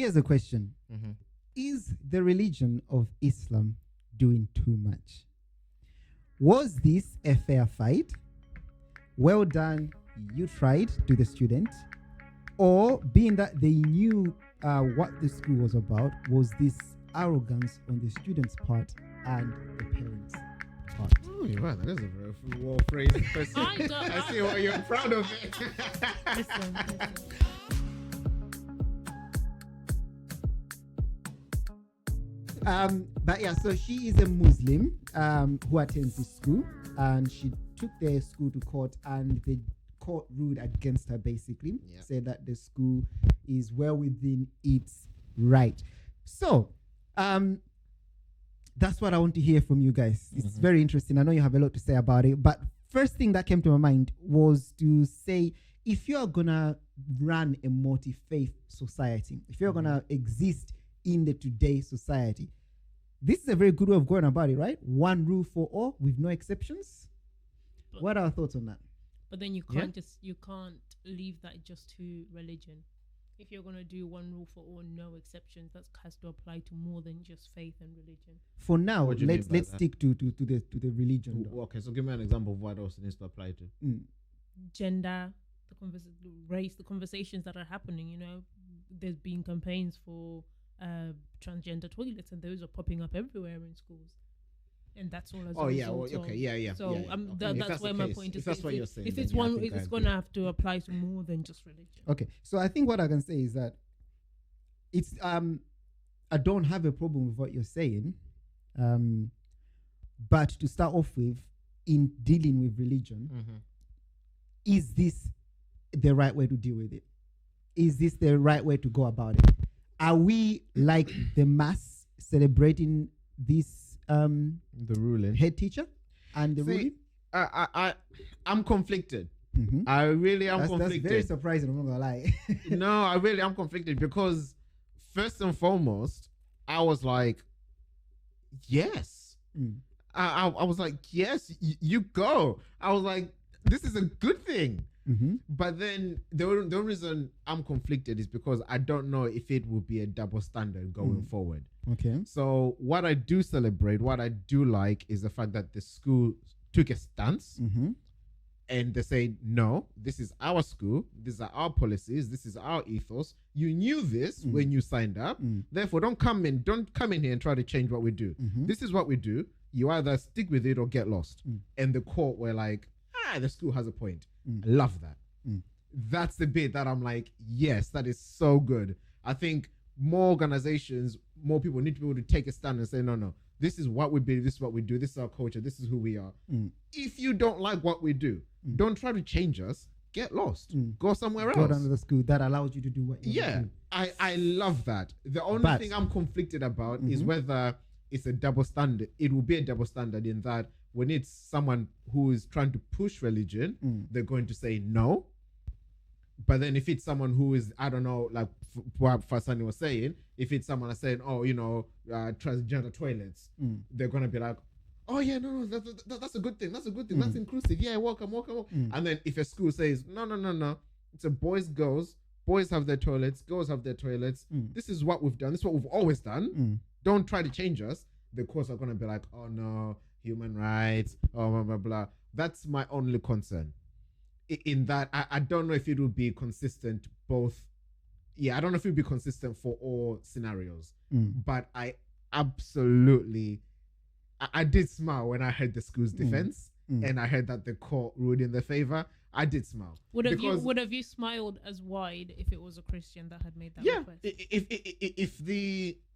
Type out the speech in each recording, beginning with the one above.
here's a question. Mm-hmm. Is the religion of Islam doing too much? Was this a fair fight? Well done, you tried, to the student. Or being that they knew what the school was about, was this arrogance on the student's part and the parents' part? Oh, wow, that is a very well phrased question. I see why you're proud of it. Listen. But yeah, so she is a Muslim who attends this school, and she took the school to court, and the court ruled against her, basically. Yep. Said that the school is well within its right. So that's what I want to hear from you guys. It's very interesting. I know you have a lot to say about it, but first thing that came to my mind was to say, if you're gonna run a multi-faith society, if you're gonna exist in the today society, this is a very good way of going about it, right? One rule for all with no exceptions. What are our thoughts on that? But then you can't you can't leave that just to religion. If you're gonna do one rule for all, no exceptions, that has to apply to more than just faith and religion. For now, What do you mean by let's that? stick to the religion. though. Okay, so give me an example of what else it needs to apply to. Gender, the race, the conversations that are happening. You know, there's been campaigns for transgender toilets, and those are popping up everywhere in schools. And that's all as a result of- So okay. that's If where the my case, point if is. that's what you're saying, If then it's yeah, I one, think I it's agree. gonna have to apply to more than just religion. Okay, so I think what I can say is that it's I don't have a problem with what you're saying, but to start off with, in dealing with religion, is this the right way to deal with it? Is this the right way to go about it? Are we like the mass celebrating this The ruling. head teacher and the ruling? I'm conflicted. Mhm. I really am That's conflicted. very surprising, I'm not gonna lie. No, I really am conflicted because first and foremost, I was like, yes. I was like, yes, you go. I was like, this is a good thing. But then the only reason I'm conflicted is because I don't know if it will be a double standard going forward. Okay. So what I do celebrate, what I do like is the fact that the school took a stance and they say, no, this is our school. These are our policies. This is our ethos. You knew this when you signed up. Therefore, don't come in here and try to change what we do. This is what we do. You either stick with it or get lost. And the court were like, the school has a point. I love that. That's the bit that I'm like, yes, that is so good. I think more organizations, more people need to be able to take a stand and say, no, this is what we believe, this is what we do, this is our culture, this is who we are. If you don't like what we do, don't try to change us. Get lost. Go somewhere else. Go down to the school that allows you to do what you want to do. I love that. The only thing I'm conflicted about is whether it's a double standard. It will be a double standard in that when it's someone who is trying to push religion, they're going to say no. But then if it's someone who is, I don't know, like what Fasani was saying, if it's someone that's saying, transgender toilets, they're going to be like, oh yeah, no, that's a good thing. That's a good thing. That's inclusive. Yeah, welcome. And then if a school says, no, it's a boys, girls have their toilets, girls have their toilets. This is what we've done. This is what we've always done. Don't try to change us. The courts are going to be like, oh no, human rights, oh blah, blah, blah. That's my only concern. In that, I don't know if it will be consistent both. Yeah, I don't know if it will be consistent for all scenarios. But I absolutely, I did smile when I heard the school's defense and I heard that the court ruled in their favor. I did smile. Would have you smiled as wide if it was a Christian that had made that request?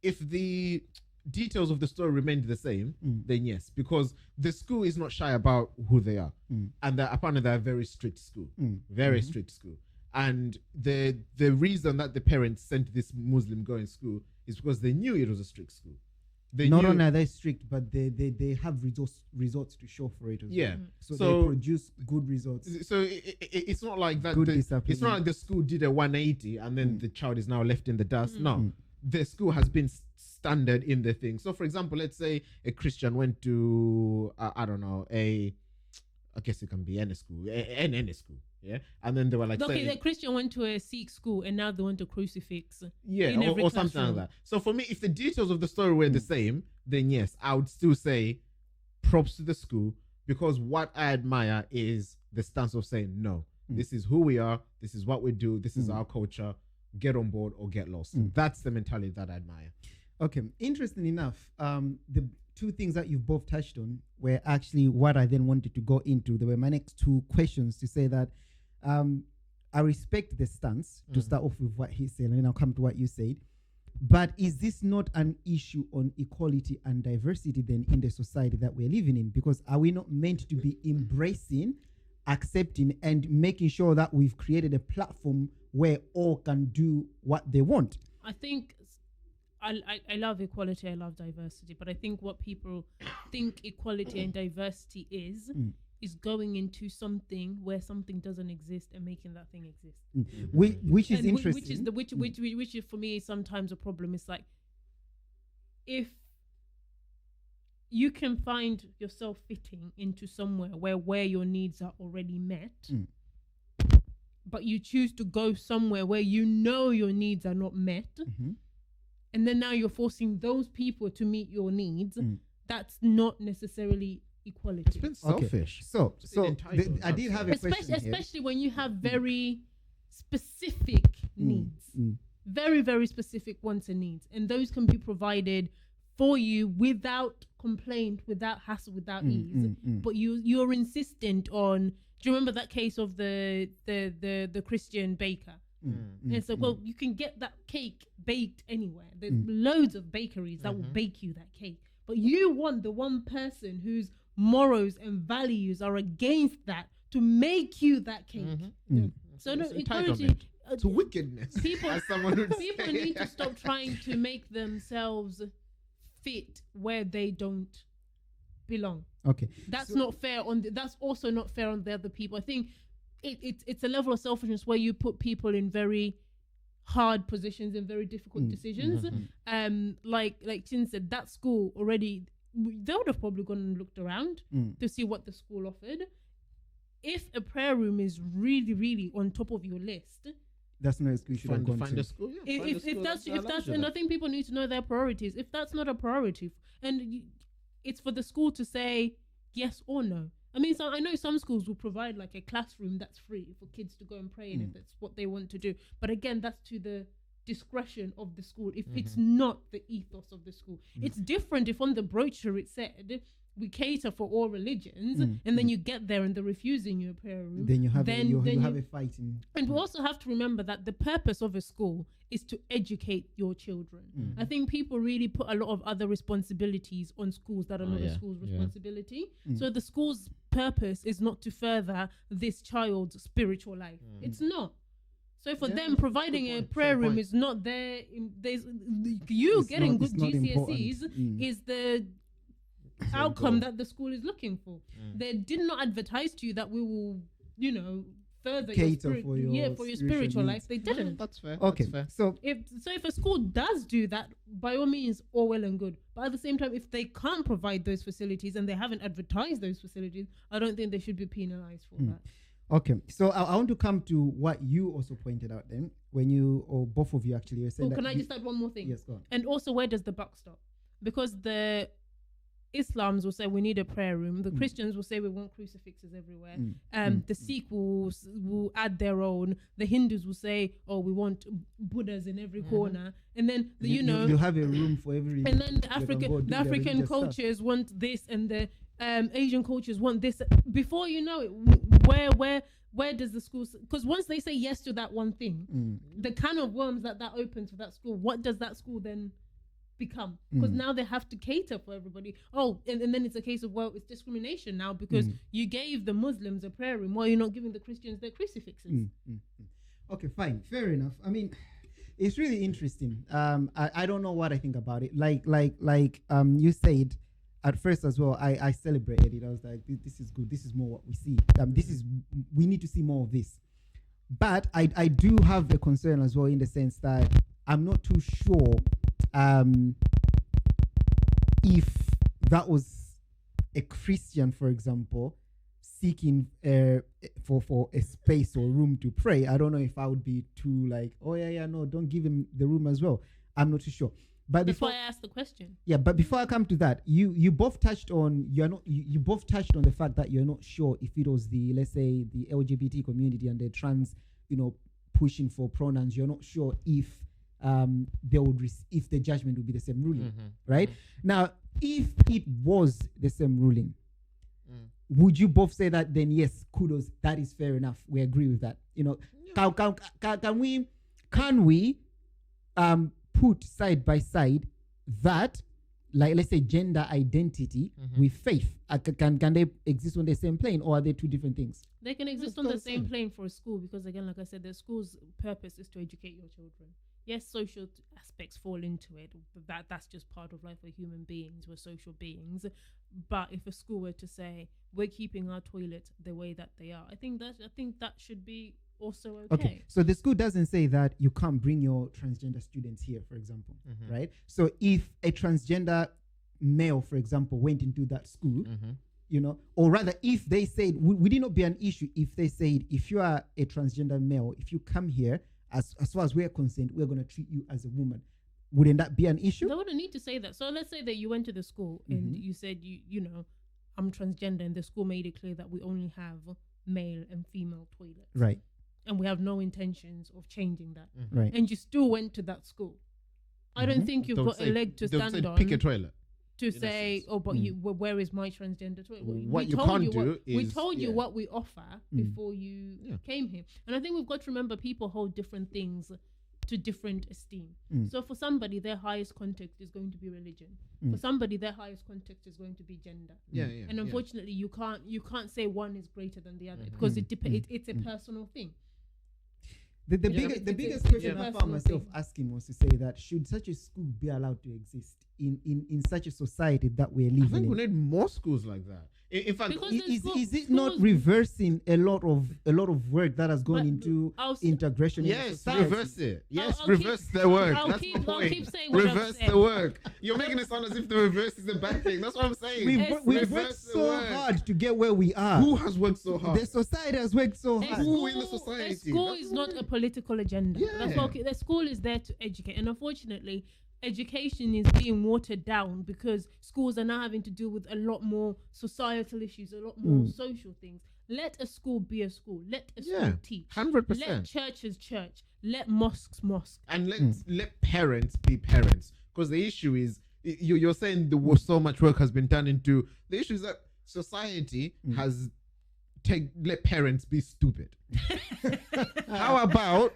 If the details of the story remained the same, then yes, because the school is not shy about who they are, and apparently they're a very strict school, strict school. And the reason that the parents sent this Muslim girl in school is because they knew it was a strict school. Not only are they strict, but they have results to show for it as well. So they produce good results. So it's not like that. It's not like the school did a 180 and then the child is now left in the dust. No, the school has been standard in the thing. So for example, let's say a Christian went to I don't know, I guess it can be any school, any school. Yeah, and then they were like, okay, the Christian went to a Sikh school and now they want a crucifix. Yeah, or something like that. So for me, if the details of the story were the same, then yes, I would still say props to the school, because what I admire is the stance of saying, no, this is who we are, this is what we do, this is our culture, get on board or get lost. That's the mentality that I admire. Okay, interesting enough, the two things that you've both touched on were actually what I then wanted to go into. They were my next two questions, to say that I respect the stance, to start off with what he said, and then I'll come to what you said. But is this not an issue on equality and diversity then in the society that we're living in? Because are we not meant to be embracing, accepting, and making sure that we've created a platform where all can do what they want? I think I love equality, I love diversity, but I think what people think equality and diversity is going into something where something doesn't exist and making that thing exist. Which is interesting. Which is for me sometimes a problem. It's like, if you can find yourself fitting into somewhere where your needs are already met, but you choose to go somewhere where you know your needs are not met, and then now you're forcing those people to meet your needs, that's not necessarily equality. It's been selfish. So I did have a question, especially when you have very specific needs, very, very specific wants and needs, and those can be provided for you without complaint, without hassle, without ease. But you're insistent on. Do you remember that case of the Christian baker? And so, well, you can get that cake baked anywhere. There's loads of bakeries that will bake you that cake, but you want the one person whose morals and values are against that to make you that cake. So no, equality, to wickedness. People need to stop trying to make themselves fit where they don't belong. Okay, that's not fair that's also not fair on the other people. I think it's a level of selfishness where you put people in very hard positions and very difficult decisions. Like Chin said, that school already, they would have probably gone and looked around to see what the school offered. If a prayer room is really, really on top of your list, that's not a school you should have gone to. A school, if that's and I think people need to know their priorities. If that's not a priority, and it's for the school to say yes or no. I mean, so I know some schools will provide like a classroom that's free for kids to go and pray in if that's what they want to do. But again, that's to the discretion of the school if it's not the ethos of the school. It's different if on the brochure it said we cater for all religions, and then you get there and they're refusing you a prayer room. Then you have a fight. And we also have to remember that the purpose of a school is to educate your children. I think people really put a lot of other responsibilities on schools that are not the school's responsibility. So the school's purpose is not to further this child's spiritual life. It's not. So for them, providing a prayer room is not there. Getting good GCSEs is the outcome that the school is looking for. They did not advertise to you that we will, further cater for your spiritual life. They didn't. That's fair. Okay. That's fair. So if a school does do that, by all means, all well and good. But at the same time, if they can't provide those facilities and they haven't advertised those facilities, I don't think they should be penalized for that. Okay, so I want to come to what you also pointed out then, when you, or both of you actually, were saying can I just add one more thing? Yes, go on. And also, where does the buck stop? Because the Islams will say we need a prayer room. The Christians will say we want crucifixes everywhere. The Sikh will add their own. The Hindus will say, oh, we want Buddhas in every corner. And then you have a room for every. And then the African cultures want this, and the Asian cultures want this. Before you know it, where does the school? Because once they say yes to that one thing, the can of worms that opens for that school, what does that school then become? Because now they have to cater for everybody. Oh, and then it's a case of, well, it's discrimination now because you gave the Muslims a prayer room while you're not giving the Christians their crucifixes. Okay, fine, fair enough. I mean, it's really interesting. I don't know what I think about it. Like you said at first as well, I celebrated it. I was like, this is good. This is more what we see. We need to see more of this. But I do have a concern as well, in the sense that I'm not too sure if that was a Christian, for example, seeking for a space or room to pray, I don't know if I would be too like, oh yeah, no, don't give him the room as well. I'm not too sure. But that's why I asked the question. Yeah, but before I come to that, you both touched on you both touched on the fact that you're not sure if it was the, let's say, the LGBT community and the trans, pushing for pronouns. You're not sure if they would if the judgment would be the same ruling, right? Now, if it was the same ruling, would you both say that then yes, kudos, that is fair enough, we agree with that? Can we put side by side that, like, let's say, gender identity with faith? Can they exist on the same plane, or are they two different things? They can exist on the same plane for a school, because again, like I said, the school's purpose is to educate your children. Yes, social aspects fall into it, but that's just part of life. We're human beings, we're social beings. But if a school were to say, we're keeping our toilets the way that they are, I think that should be also okay. So the school doesn't say that you can't bring your transgender students here, for example, right? So if a transgender male, for example, went into that school, or rather, if they said, would it not be an issue if they said, if you are a transgender male, if you come here, as far as we're concerned, we're going to treat you as a woman? Wouldn't that be an issue? They wouldn't need to say that. So let's say that you went to the school and you said, I'm transgender, and the school made it clear that we only have male and female toilets. Right. And we have no intentions of changing that. Right. And you still went to that school. I don't think you've got a leg to stand on. Pick a toilet. To say, but where is my transgender toilet? What you can't do is... We told you what we offer before you came here. And I think we've got to remember, people hold different things to different esteem. So for somebody, their highest context is going to be religion. For somebody, their highest context is going to be gender. And unfortunately, you can't say one is greater than the other, because it's a personal thing. The biggest question I found myself asking was to say that, should such a school be allowed to exist in such a society that we're living in? I think we need more schools like that. In fact, is it not reversing a lot of work that has gone into integration? Yes, reverse it. Yes, reverse the work. I'll keep saying what reverse the work. You're making it sound as if the reverse is a bad thing. That's what I'm saying. We've worked so hard to get where we are. Who has worked so hard? The society has worked so hard. Who in the society? The school is not a political agenda. That's okay. The school is there to educate, and unfortunately, education is being watered down because schools are now having to deal with a lot more societal issues, a lot more social things. Let a school be a school. Let a school teach. 100%. Let churches church. Let mosques mosque. And let parents be parents. Because the issue is, you're saying so much work has been done into... The issue is that society has... let parents be stupid. How about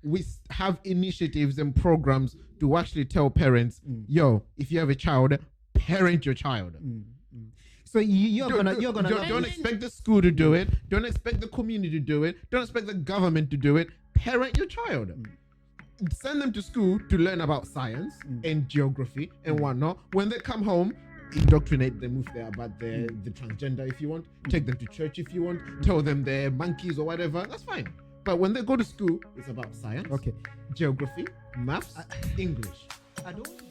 we have initiatives and programs to actually tell parents, yo, if you have a child, parent your child. So you're gonna don't expect the school to do it. Don't expect the community to do it. Don't expect the government to do it. Parent your child. Send them to school to learn about science and geography and whatnot. When they come home, indoctrinate them if they're about the transgender if you want. Take them to church if you want. Tell them they're monkeys or whatever. That's fine. But when they go to school, it's about science, geography, maths, English. I don't